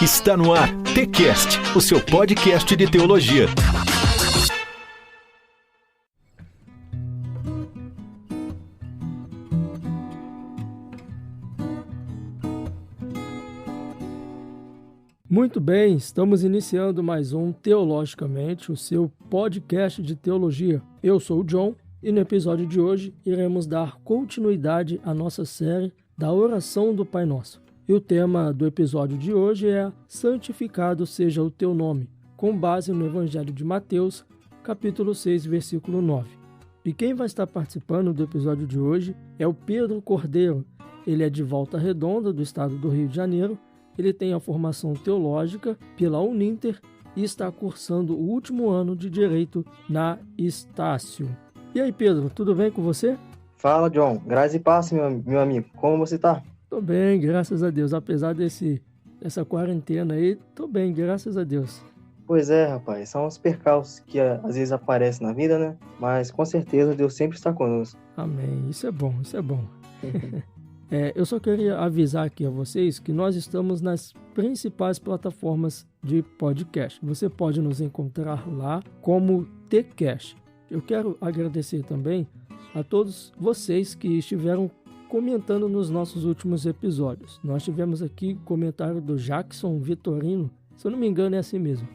Está no ar, TCast, o seu podcast de teologia. Muito bem, estamos iniciando mais um Teologicamente, o seu podcast de teologia. Eu sou o John e no episódio de hoje iremos dar continuidade à nossa série da oração do Pai Nosso. E o tema do episódio de hoje é Santificado seja o teu nome, com base no Evangelho de Mateus, capítulo 6, versículo 9. E quem vai estar participando do episódio de hoje é o Pedro Cordeiro. Ele é de Volta Redonda, do estado do Rio de Janeiro. Ele tem a formação teológica pela Uninter e está cursando o último ano de Direito na Estácio. E aí, Pedro, tudo bem com você? Fala, John. Graça e paz, meu amigo. Como você tá? Tô bem, graças a Deus. Apesar dessa quarentena aí, tô bem, graças a Deus. Pois é, rapaz. São os percalços que às vezes aparecem na vida, né? Mas com certeza Deus sempre está conosco. Amém. Isso é bom, isso é bom. Eu só queria avisar aqui a vocês que nós estamos nas principais plataformas de podcast. Você pode nos encontrar lá como TCast. Eu quero agradecer também a todos vocês que estiveram comentando nos nossos últimos episódios. Nós tivemos aqui comentário do Jackson Vitorino, se eu não me engano é assim mesmo.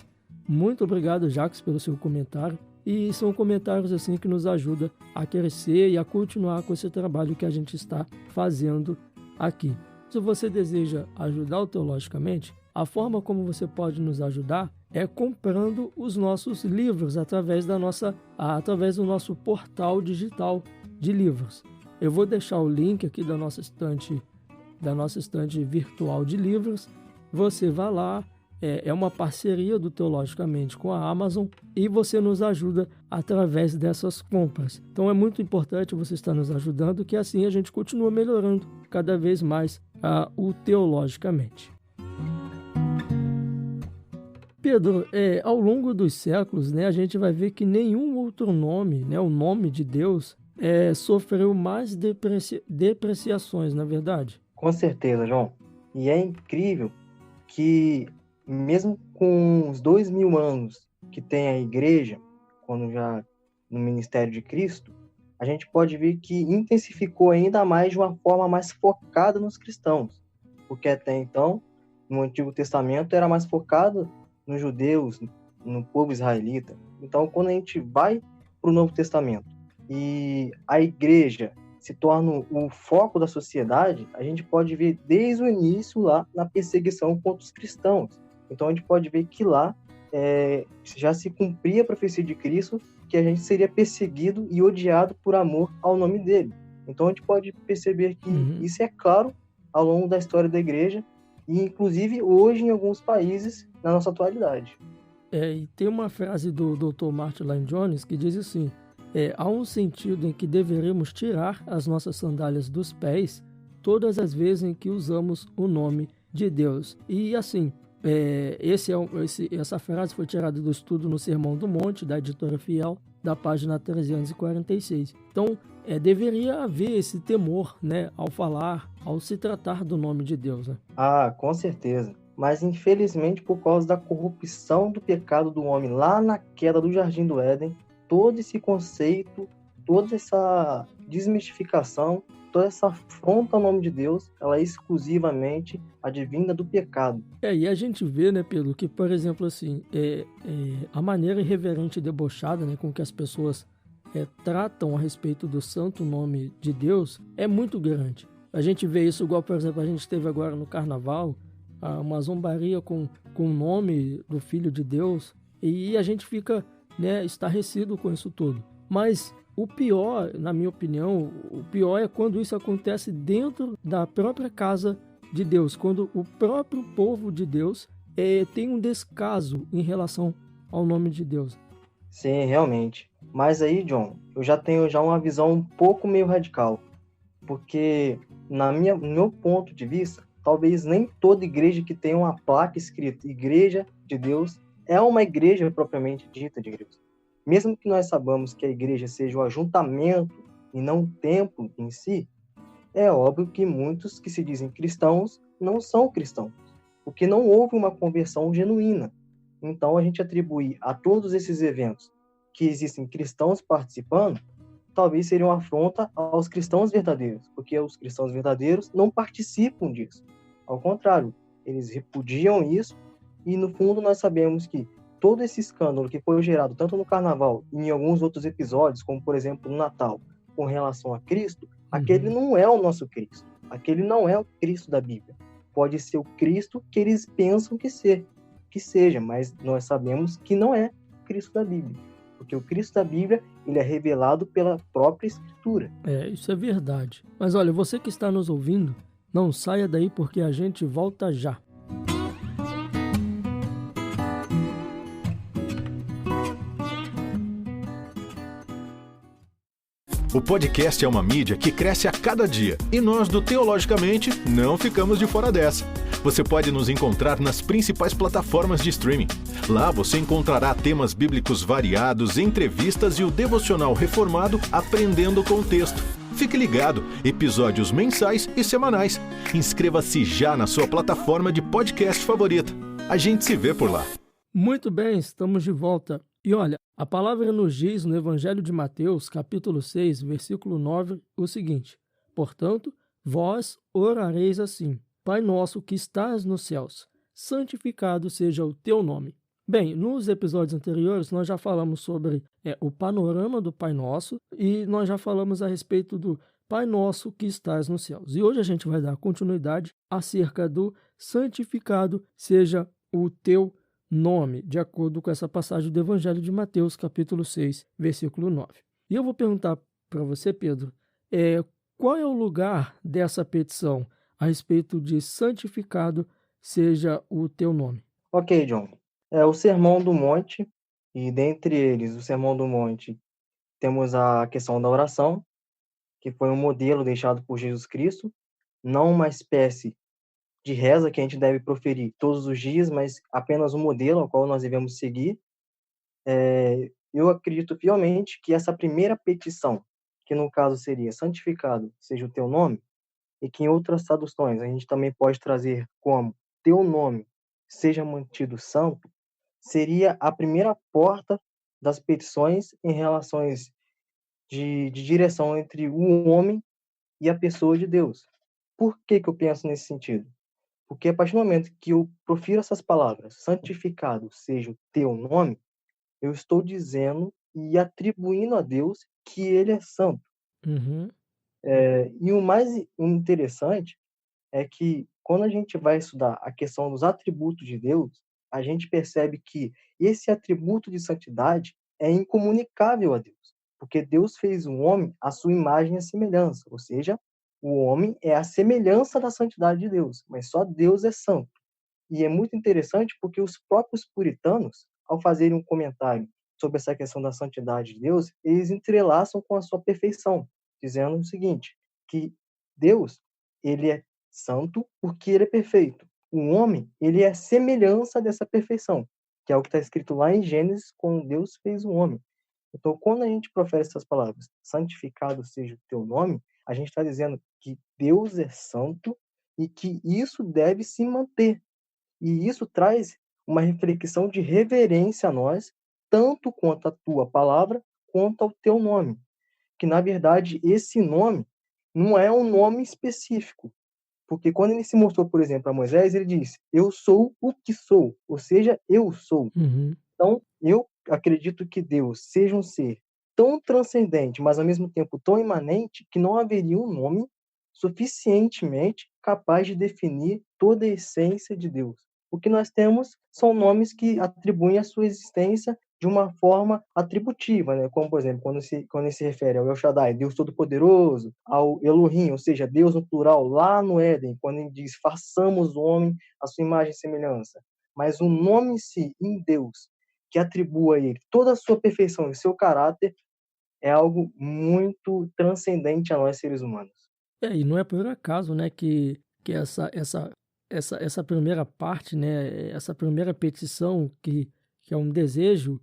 Muito obrigado, Jackson, pelo seu comentário. E são comentários assim que nos ajudam a crescer e a continuar com esse trabalho que a gente está fazendo aqui. Se você deseja ajudar o Teologicamente, a forma como você pode nos ajudar é comprando os nossos livros através do nosso portal digital de livros. Eu vou deixar o link aqui da nossa estante virtual de livros. Você vai lá. É uma parceria do Teologicamente com a Amazon e você nos ajuda através dessas compras. Então é muito importante você estar nos ajudando, que assim a gente continua melhorando cada vez mais o Teologicamente. Pedro, ao longo dos séculos, a gente vai ver que nenhum outro nome, o nome de Deus, sofreu mais depreciações, na verdade? Com certeza, João. E é incrível que mesmo com os 2000 anos que tem a igreja, quando já no ministério de Cristo, a gente pode ver que intensificou ainda mais de uma forma mais focada nos cristãos, porque até então, no Antigo Testamento, era mais focado nos judeus, no povo israelita. Então, quando a gente vai para o Novo Testamento e a igreja se torna o foco da sociedade, a gente pode ver desde o início lá na perseguição contra os cristãos. Então a gente pode ver que lá já se cumpria a profecia de Cristo, que a gente seria perseguido e odiado por amor ao nome dele. Então a gente pode perceber que isso é claro ao longo da história da igreja e inclusive hoje em alguns países na nossa atualidade. E tem uma frase do Dr. Martin Lloyd-Jones que diz assim: há um sentido em que deveremos tirar as nossas sandálias dos pés todas as vezes em que usamos o nome de Deus. E assim, essa frase foi tirada do estudo no Sermão do Monte, da editora Fiel, da página 346. Então, deveria haver esse temor, ao se tratar do nome de Deus. Ah, com certeza. Mas, infelizmente, por causa da corrupção do pecado do homem lá na queda do Jardim do Éden, todo esse conceito, toda essa desmistificação, toda essa afronta ao nome de Deus, ela é exclusivamente advinda do pecado. E a gente vê, Pedro, que, por exemplo, assim, a maneira irreverente e debochada, com que as pessoas tratam a respeito do santo nome de Deus é muito grande. A gente vê isso igual, por exemplo, a gente teve agora no Carnaval, uma zombaria com o nome do Filho de Deus, e a gente fica estarrecido com isso tudo. Mas o pior, na minha opinião, é quando isso acontece dentro da própria casa de Deus, quando o próprio povo de Deus tem um descaso em relação ao nome de Deus. Sim, realmente. Mas aí, John, eu já tenho uma visão um pouco meio radical, porque no meu ponto de vista, talvez nem toda igreja que tem uma placa escrita Igreja de Deus é uma igreja propriamente dita de Deus. Mesmo que nós saibamos que a igreja seja o ajuntamento e não um templo em si, é óbvio que muitos que se dizem cristãos não são cristãos, porque não houve uma conversão genuína. Então, a gente atribuir a todos esses eventos que existem cristãos participando, talvez seria uma afronta aos cristãos verdadeiros, porque os cristãos verdadeiros não participam disso. Ao contrário, eles repudiam isso, e no fundo nós sabemos que todo esse escândalo que foi gerado tanto no Carnaval e em alguns outros episódios, como por exemplo no Natal, com relação a Cristo, aquele não é o nosso Cristo. Aquele não é o Cristo da Bíblia. Pode ser o Cristo que eles pensam que seja, mas nós sabemos que não é o Cristo da Bíblia. Porque o Cristo da Bíblia, ele é revelado pela própria Escritura. Isso é verdade. Mas olha, você que está nos ouvindo, não saia daí porque a gente volta já. O podcast é uma mídia que cresce a cada dia e nós do Teologicamente não ficamos de fora dessa. Você pode nos encontrar nas principais plataformas de streaming. Lá você encontrará temas bíblicos variados, entrevistas e o devocional reformado Aprendendo com o Texto. Fique ligado, episódios mensais e semanais. Inscreva-se já na sua plataforma de podcast favorita. A gente se vê por lá. Muito bem, estamos de volta. E olha, a palavra nos diz no Evangelho de Mateus, capítulo 6, versículo 9, o seguinte: Portanto, vós orareis assim: Pai nosso que estás nos céus, santificado seja o teu nome. Bem, nos episódios anteriores nós já falamos sobre o panorama do Pai Nosso e nós já falamos a respeito do Pai Nosso que estás nos céus. E hoje a gente vai dar continuidade acerca do santificado seja o teu nome, de acordo com essa passagem do Evangelho de Mateus, capítulo 6, versículo 9. E eu vou perguntar para você, Pedro, qual é o lugar dessa petição a respeito de santificado seja o teu nome? Ok, John. É o Sermão do Monte, e dentre eles, o Sermão do Monte, temos a questão da oração, que foi um modelo deixado por Jesus Cristo, não uma espécie de reza que a gente deve proferir todos os dias, mas apenas um modelo ao qual nós devemos seguir. Eu acredito fielmente que essa primeira petição, que no caso seria santificado seja o teu nome, e que em outras traduções a gente também pode trazer como teu nome seja mantido santo, seria a primeira porta das petições em relações de direção entre o homem e a pessoa de Deus. Por que eu penso nesse sentido? Porque a partir do momento que eu profiro essas palavras, santificado seja o teu nome, eu estou dizendo e atribuindo a Deus que ele é santo. Uhum. E o mais interessante é que quando a gente vai estudar a questão dos atributos de Deus, a gente percebe que esse atributo de santidade é incomunicável a Deus, porque Deus fez o homem à sua imagem e semelhança, ou seja, o homem é a semelhança da santidade de Deus, mas só Deus é santo. E é muito interessante porque os próprios puritanos, ao fazerem um comentário sobre essa questão da santidade de Deus, eles entrelaçam com a sua perfeição, dizendo o seguinte, que Deus, ele é santo porque ele é perfeito. O homem, ele é a semelhança dessa perfeição, que é o que está escrito lá em Gênesis, quando Deus fez o homem. Então, quando a gente profere essas palavras, santificado seja o teu nome, a gente está dizendo que Deus é santo e que isso deve se manter. E isso traz uma reflexão de reverência a nós, tanto quanto a tua palavra, quanto ao teu nome. Que, na verdade, esse nome não é um nome específico. Porque quando ele se mostrou, por exemplo, a Moisés, ele disse, eu sou o que sou, ou seja, eu sou. Uhum. Então, eu acredito que Deus seja um ser tão transcendente, mas ao mesmo tempo tão imanente, que não haveria um nome suficientemente capaz de definir toda a essência de Deus. O que nós temos são nomes que atribuem a sua existência de uma forma atributiva, né? Como, por exemplo, quando se refere ao El Shaddai, Deus Todo-Poderoso, ao Elohim, ou seja, Deus no plural, lá no Éden, quando ele diz, façamos o homem à sua imagem e semelhança. Mas o nome em si, em Deus, que atribua a ele toda a sua perfeição e seu caráter, é algo muito transcendente a nós, seres humanos. E não é por acaso, né, que essa primeira parte, né, essa primeira petição que é um desejo,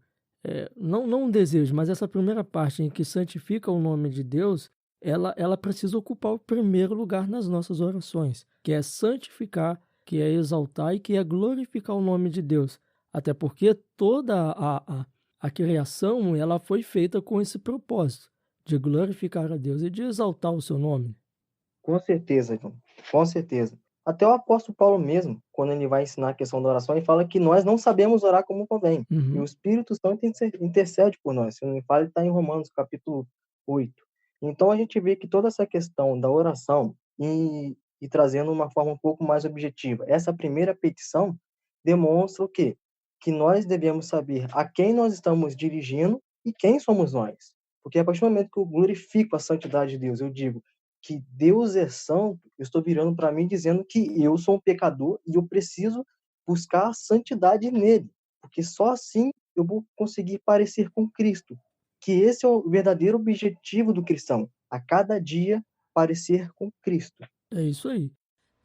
não um desejo, mas essa primeira parte em que santifica o nome de Deus, ela precisa ocupar o primeiro lugar nas nossas orações, que é santificar que é exaltar e que é glorificar o nome de Deus. Até porque toda a criação ela foi feita com esse propósito, de glorificar a Deus e de exaltar o seu nome. Com certeza, João. Com certeza. Até o apóstolo Paulo mesmo, quando ele vai ensinar a questão da oração, ele fala que nós não sabemos orar como convém. E o Uhum. Espírito Santo intercede por nós. Se não me falha, está em Romanos, capítulo 8. Então, a gente vê que toda essa questão da oração e trazendo uma forma um pouco mais objetiva, essa primeira petição demonstra o quê? Que nós devemos saber a quem nós estamos dirigindo e quem somos nós. Porque a partir do momento que eu glorifico a santidade de Deus, eu digo que Deus é santo, eu estou virando para mim dizendo que eu sou um pecador e eu preciso buscar a santidade nele, porque só assim eu vou conseguir parecer com Cristo, que esse é o verdadeiro objetivo do cristão, a cada dia parecer com Cristo. É isso aí.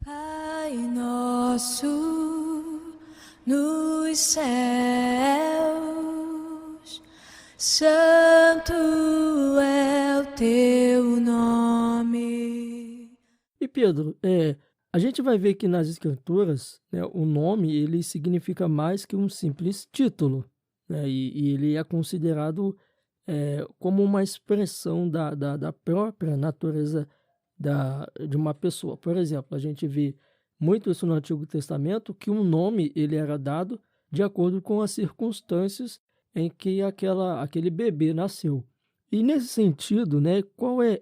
Pai nosso nos céus, santo é o teu nome. E Pedro, a gente vai ver que nas escrituras, né, o nome ele significa mais que um simples título, né, e ele é considerado como uma expressão da própria natureza de uma pessoa. Por exemplo, a gente vê muito isso no Antigo Testamento, que um nome ele era dado de acordo com as circunstâncias em que aquele bebê nasceu. E nesse sentido, né, qual é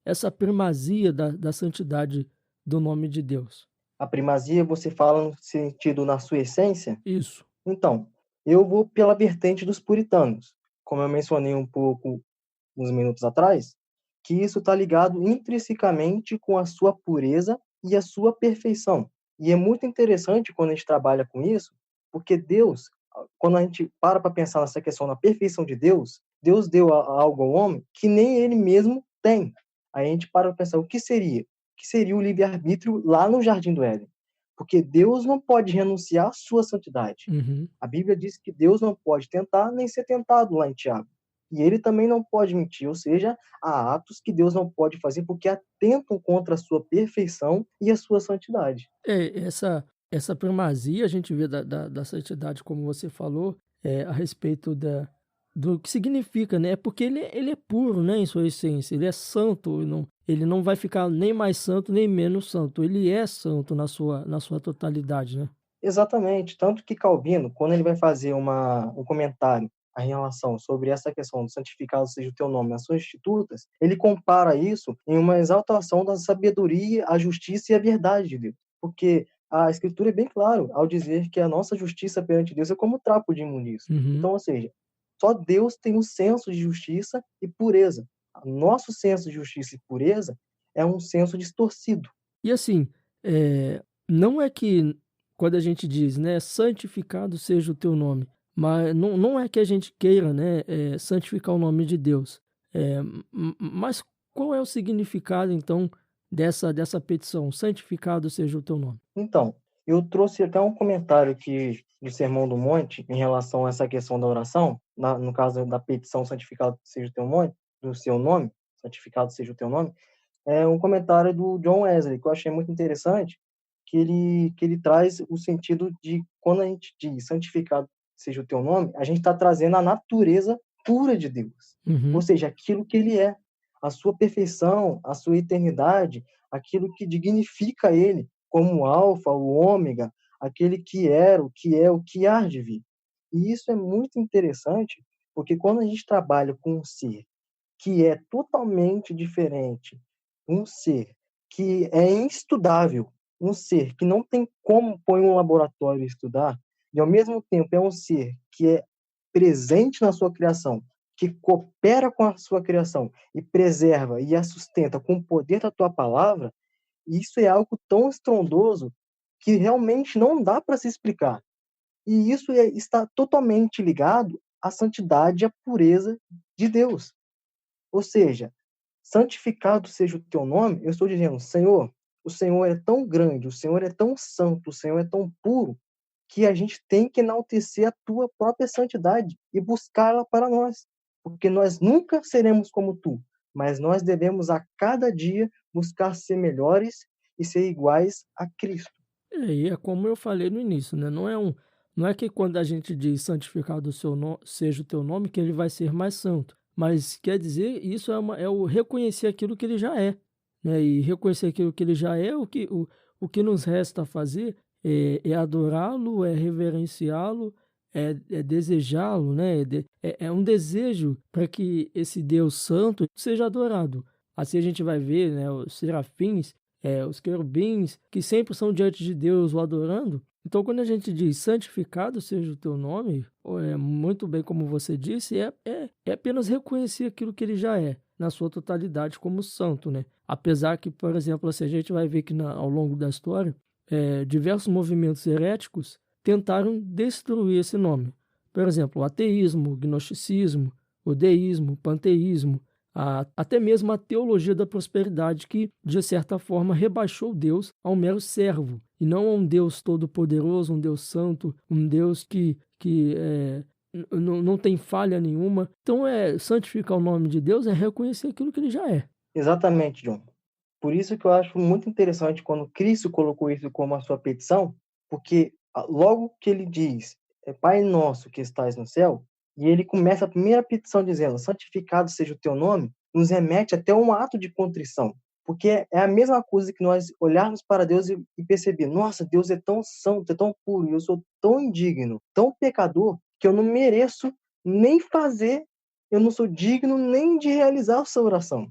essa primazia da santidade do nome de Deus? A primazia você fala no sentido na sua essência? Isso. Então, eu vou pela vertente dos puritanos, como eu mencionei um pouco uns minutos atrás, que isso está ligado intrinsecamente com a sua pureza e a sua perfeição. E é muito interessante quando a gente trabalha com isso, porque Deus, quando a gente para pensar nessa questão da perfeição de Deus, Deus deu algo ao homem que nem ele mesmo tem. Aí a gente para pensar o que seria? O que seria o livre-arbítrio lá no Jardim do Éden? Porque Deus não pode renunciar à sua santidade. Uhum. A Bíblia diz que Deus não pode tentar nem ser tentado lá em Tiago. E ele também não pode mentir, ou seja, há atos que Deus não pode fazer porque atentam contra a sua perfeição e a sua santidade. Essa primazia a gente vê da santidade, como você falou, a respeito do que significa, né? Porque ele é puro, né, em sua essência, ele é santo, ele não vai ficar nem mais santo nem menos santo, ele é santo na sua totalidade, né? Exatamente, tanto que Calvino, quando ele vai fazer um comentário em relação sobre essa questão do santificado seja o teu nome nas suas institutas, ele compara isso em uma exaltação da sabedoria, a justiça e a verdade de Deus. Porque a Escritura é bem claro ao dizer que a nossa justiça perante Deus é como trapo de imundícia. Uhum. Então, ou seja, só Deus tem um senso de justiça e pureza. Nosso senso de justiça e pureza é um senso distorcido. E assim, não é que quando a gente diz, né, santificado seja o teu nome, mas não é que a gente queira, né, santificar o nome de Deus. Mas qual é o significado, então, dessa petição? Santificado seja o teu nome. Então, eu trouxe até um comentário aqui do Sermão do Monte em relação a essa questão da oração, no caso da petição santificado seja o teu nome, do seu nome, santificado seja o teu nome, é um comentário do John Wesley, que eu achei muito interessante, que ele traz o sentido de, quando a gente diz santificado seja o teu nome, a gente está trazendo a natureza pura de Deus. Uhum. Ou seja, aquilo que ele é, a sua perfeição, a sua eternidade, aquilo que dignifica ele como o alfa, o ômega, aquele que era, o que é, o que há de vir. E isso é muito interessante, porque quando a gente trabalha com um ser que é totalmente diferente, um ser que é instudável, um ser que não tem como pôr em um laboratório e estudar, e ao mesmo tempo é um ser que é presente na sua criação, que coopera com a sua criação e preserva e a sustenta com o poder da tua palavra, isso é algo tão estrondoso que realmente não dá para se explicar. E isso está totalmente ligado à santidade e à pureza de Deus. Ou seja, santificado seja o teu nome, eu estou dizendo, Senhor, o Senhor é tão grande, o Senhor é tão santo, o Senhor é tão puro, que a gente tem que enaltecer a tua própria santidade e buscá-la para nós. Porque nós nunca seremos como tu, mas nós devemos a cada dia buscar ser melhores e ser iguais a Cristo. E é como eu falei no início, né? Não é que quando a gente diz santificado seja o teu nome, que ele vai ser mais santo. Mas quer dizer, isso é o reconhecer aquilo que ele já é, né? E reconhecer aquilo que ele já é, o que nos resta fazer é adorá-lo, é reverenciá-lo, é desejá-lo, né? É um desejo para que esse Deus santo seja adorado. Assim a gente vai ver, né, os serafins, os querubins, que sempre são diante de Deus o adorando. Então, quando a gente diz santificado seja o teu nome, muito bem como você disse, é apenas reconhecer aquilo que ele já é, na sua totalidade como santo, né? Apesar que, por exemplo, assim, a gente vai ver que ao longo da história, diversos movimentos heréticos tentaram destruir esse nome. Por exemplo, o ateísmo, o gnosticismo, o deísmo, o panteísmo, até mesmo a teologia da prosperidade, que, de certa forma, rebaixou Deus a um mero servo, e não a um Deus todo-poderoso, um Deus santo, um Deus que não tem falha nenhuma. Então, santificar o nome de Deus é reconhecer aquilo que ele já é. Exatamente, John. Por isso que eu acho muito interessante quando Cristo colocou isso como a sua petição, porque logo que ele diz, Pai nosso que estás no céu, e ele começa a primeira petição dizendo, santificado seja o teu nome, nos remete até um ato de contrição, porque é a mesma coisa que nós olharmos para Deus e perceber, nossa, Deus é tão santo, é tão puro, e eu sou tão indigno, tão pecador, que eu não mereço nem fazer, eu não sou digno nem de realizar a sua oração.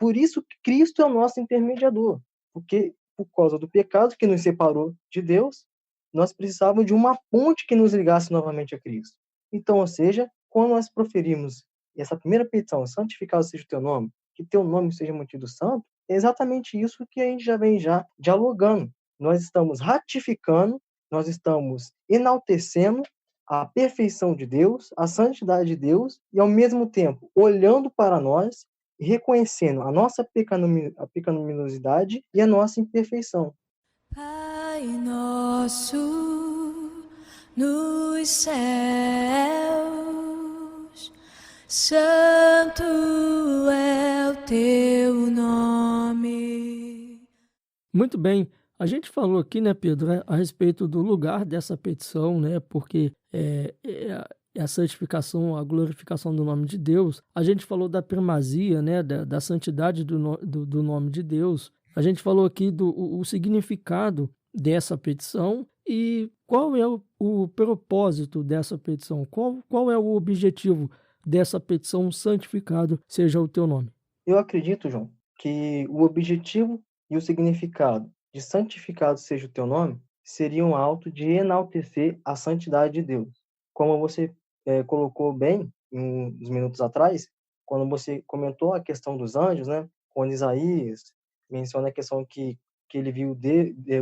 Por isso que Cristo é o nosso intermediador, porque por causa do pecado que nos separou de Deus, nós precisávamos de uma ponte que nos ligasse novamente a Cristo. Então, ou seja, quando nós proferimos essa primeira petição, santificado seja o teu nome, que teu nome seja mantido santo, é exatamente isso que a gente já vem dialogando. Nós estamos ratificando, nós estamos enaltecendo a perfeição de Deus, a santidade de Deus, e ao mesmo tempo olhando para nós, reconhecendo a nossa pecaminosidade e a nossa imperfeição. Pai nosso nos céus, santo é o teu nome. Muito bem. A gente falou aqui, né, Pedro, a respeito do lugar dessa petição, né, porque a santificação, a glorificação do nome de Deus. A gente falou da primazia, né, da santidade do nome de Deus. A gente falou aqui o significado dessa petição e qual é o propósito dessa petição, qual é o objetivo dessa petição, santificado seja o teu nome. Eu acredito, João, que o objetivo e o significado de santificado seja o teu nome seria um ato de enaltecer a santidade de Deus. Como você colocou bem uns minutos atrás, quando você comentou a questão dos anjos, né? Quando Isaías menciona a questão que ele viu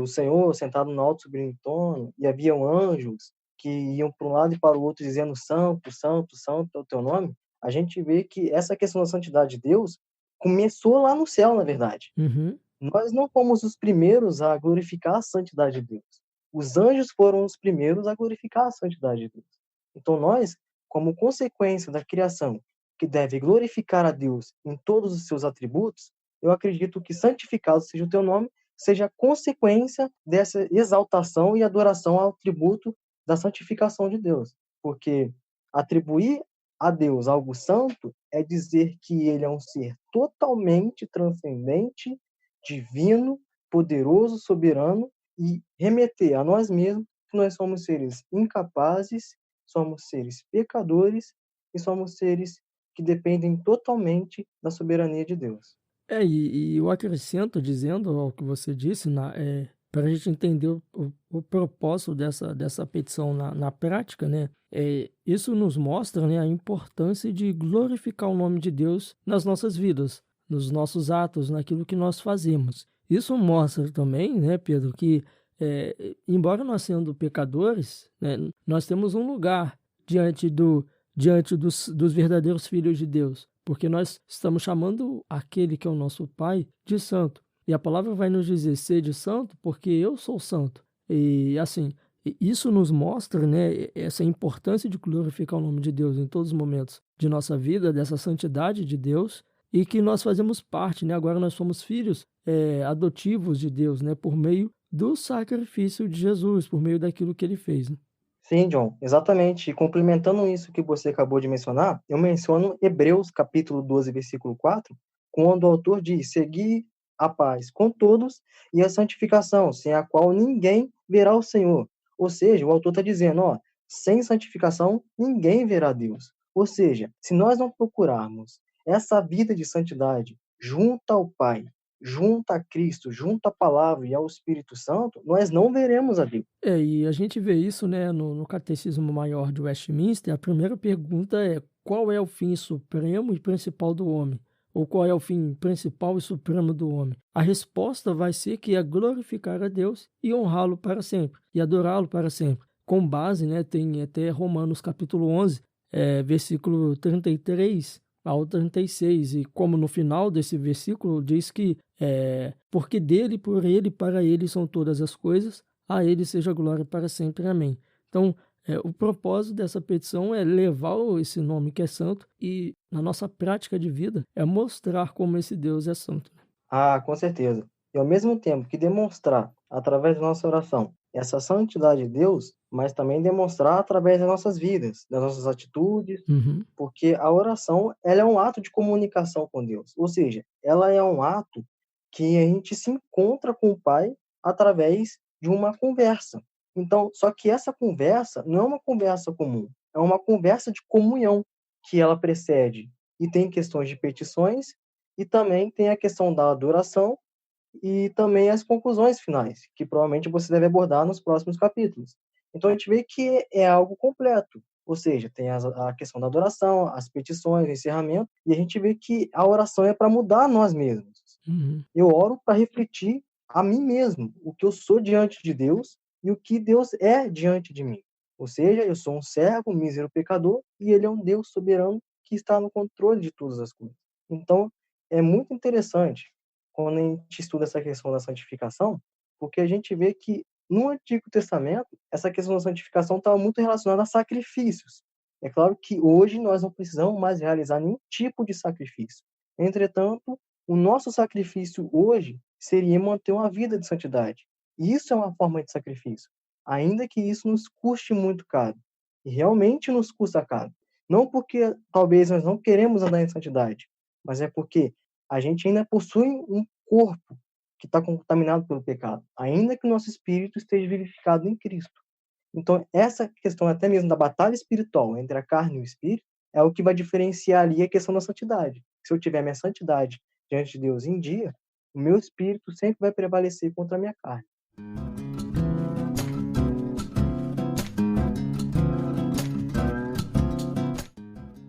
o Senhor sentado no alto sublime trono, e haviam anjos que iam para um lado e para o outro dizendo santo, santo, santo é o teu nome, a gente vê que essa questão da santidade de Deus começou lá no céu, na verdade. Uhum. Nós não fomos os primeiros a glorificar a santidade de Deus. Os anjos foram os primeiros a glorificar a santidade de Deus. Então nós, como consequência da criação, que deve glorificar a Deus em todos os seus atributos, eu acredito que santificado seja o teu nome, seja consequência dessa exaltação e adoração ao tributo da santificação de Deus. Porque atribuir a Deus algo santo é dizer que ele é um ser totalmente transcendente, divino, poderoso, soberano, e remeter a nós mesmos que nós somos seres incapazes, somos seres pecadores e somos seres que dependem totalmente da soberania de Deus. E eu acrescento, dizendo ao que você disse, para a gente entender o propósito dessa petição na prática, né? Isso nos mostra, né, a importância de glorificar o nome de Deus nas nossas vidas, nos nossos atos, naquilo que nós fazemos. Isso mostra também, né, Pedro, que embora nós sendo pecadores, né, nós temos um lugar diante dos verdadeiros filhos de Deus, porque nós estamos chamando aquele que é o nosso Pai de santo. E a palavra vai nos dizer, sede santo, porque eu sou santo. E assim, isso nos mostra, né, essa importância de glorificar o nome de Deus em todos os momentos de nossa vida, dessa santidade de Deus, e que nós fazemos parte, né? Agora nós somos filhos adotivos de Deus, né, por meio do sacrifício de Jesus, por meio daquilo que ele fez, né? Sim, John, exatamente. E complementando isso que você acabou de mencionar, eu menciono Hebreus capítulo 12, versículo 4, quando o autor diz: segui a paz com todos e a santificação, sem a qual ninguém verá o Senhor. Ou seja, o autor está dizendo, ó, sem santificação ninguém verá Deus. Ou seja, se nós não procurarmos essa vida de santidade junto ao Pai, junto a Cristo, junto à palavra e ao Espírito Santo, nós não veremos a Deus. E a gente vê isso, né, no Catecismo Maior de Westminster. A primeira pergunta é: qual é o fim supremo e principal do homem? Ou qual é o fim principal e supremo do homem? A resposta vai ser que é glorificar a Deus e honrá-lo para sempre, e adorá-lo para sempre. Com base, né, tem até Romanos capítulo 11, versículo 33 ao 36, e como no final desse versículo diz que porque dele, por ele, para ele são todas as coisas, a ele seja glória para sempre. Amém. Então, o propósito dessa petição é levar esse nome que é santo e, na nossa prática de vida, é mostrar como esse Deus é santo. Ah, com certeza. E ao mesmo tempo que demonstrar, através da nossa oração, essa santidade de Deus, mas também demonstrar através das nossas vidas, das nossas atitudes, porque a oração, ela é um ato de comunicação com Deus. Ou seja, ela é um ato que a gente se encontra com o Pai através de uma conversa. Então, só que essa conversa não é uma conversa comum, é uma conversa de comunhão que ela precede. E tem questões de petições, e também tem a questão da adoração, e também as conclusões finais, que provavelmente você deve abordar nos próximos capítulos. Então, a gente vê que é algo completo, ou seja, tem a questão da adoração, as petições, o encerramento, e a gente vê que a oração é para mudar nós mesmos. Eu oro para refletir a mim mesmo, o que eu sou diante de Deus e o que Deus é diante de mim. Ou seja, eu sou um servo, um mísero pecador, e Ele é um Deus soberano que está no controle de todas as coisas. Então, é muito interessante quando a gente estuda essa questão da santificação, porque a gente vê que no Antigo Testamento, essa questão da santificação estava muito relacionada a sacrifícios. É claro que hoje nós não precisamos mais realizar nenhum tipo de sacrifício. Entretanto, o nosso sacrifício hoje seria manter uma vida de santidade. E isso é uma forma de sacrifício, ainda que isso nos custe muito caro. E realmente nos custa caro. Não porque talvez nós não queremos andar em santidade, mas é porque a gente ainda possui um corpo que está contaminado pelo pecado, ainda que o nosso espírito esteja vivificado em Cristo. Então, essa questão até mesmo da batalha espiritual entre a carne e o espírito é o que vai diferenciar ali a questão da santidade. Se eu tiver minha santidade diante de Deus em dia, o meu espírito sempre vai prevalecer contra a minha carne.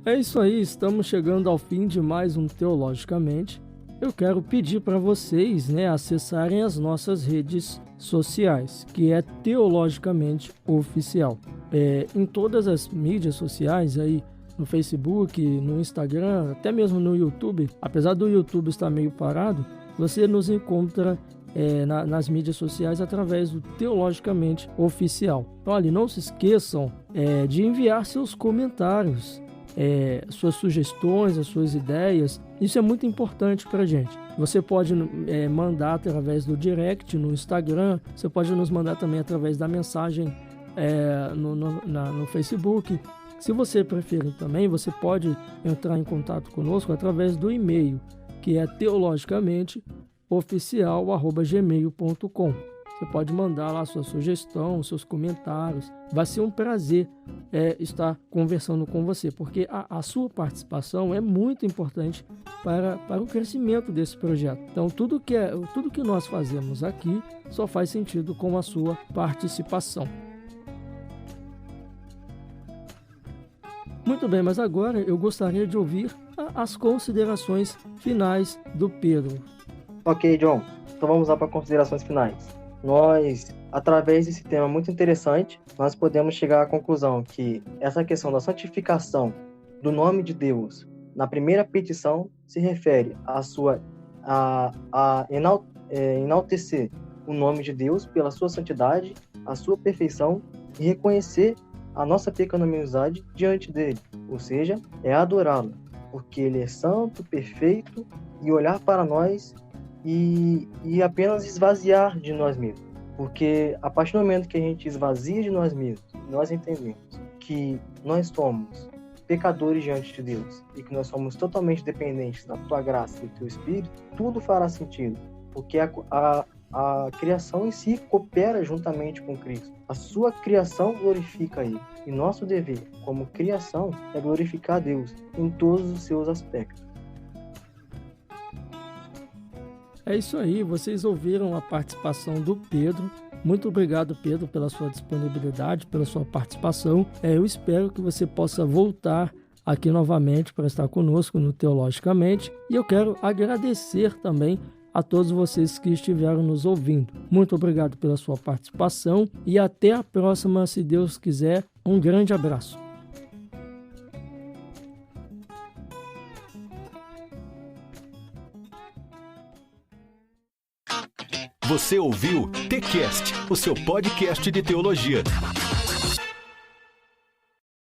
É isso aí, estamos chegando ao fim de mais um Teologicamente. Eu quero pedir para vocês, acessarem as nossas redes sociais, que é Teologicamente Oficial. Em todas as mídias sociais, aí no Facebook, no Instagram, até mesmo no YouTube, apesar do YouTube estar meio parado, você nos encontra nas mídias sociais através do Teologicamente Oficial. Então, ali, não se esqueçam de enviar seus comentários, suas sugestões, as suas ideias. Isso é muito importante para a gente. Você pode mandar através do direct no Instagram, você pode nos mandar também através da mensagem no Facebook. Se você preferir também, você pode entrar em contato conosco através do e-mail, que é teologicamentooficial@gmail.com. Você pode mandar lá sua sugestão, seus comentários. Vai ser um prazer estar conversando com você, porque a sua participação é muito importante para o crescimento desse projeto. Então, tudo que nós fazemos aqui só faz sentido com a sua participação. Muito bem, mas agora eu gostaria de ouvir as considerações finais do Pedro. Ok, John. Então vamos lá para considerações finais. Nós, através desse tema muito interessante, nós podemos chegar à conclusão que essa questão da santificação do nome de Deus na primeira petição se refere a enaltecer o nome de Deus pela sua santidade, a sua perfeição e reconhecer a nossa pecaminosidade diante dele, ou seja, é adorá-lo, porque ele é santo, perfeito, e olhar para nós e apenas esvaziar de nós mesmos. Porque a partir do momento que a gente esvazia de nós mesmos, nós entendemos que nós somos pecadores diante de Deus e que nós somos totalmente dependentes da tua graça e do teu Espírito, tudo fará sentido, porque a criação em si coopera juntamente com Cristo. A sua criação glorifica Ele. E nosso dever, como criação, é glorificar a Deus em todos os seus aspectos. É isso aí, vocês ouviram a participação do Pedro. Muito obrigado, Pedro, pela sua disponibilidade, pela sua participação. Eu espero que você possa voltar aqui novamente para estar conosco no Teologicamente. E eu quero agradecer também a todos vocês que estiveram nos ouvindo. Muito obrigado pela sua participação e até a próxima, se Deus quiser. Um grande abraço. Você ouviu TCast, o seu podcast de teologia.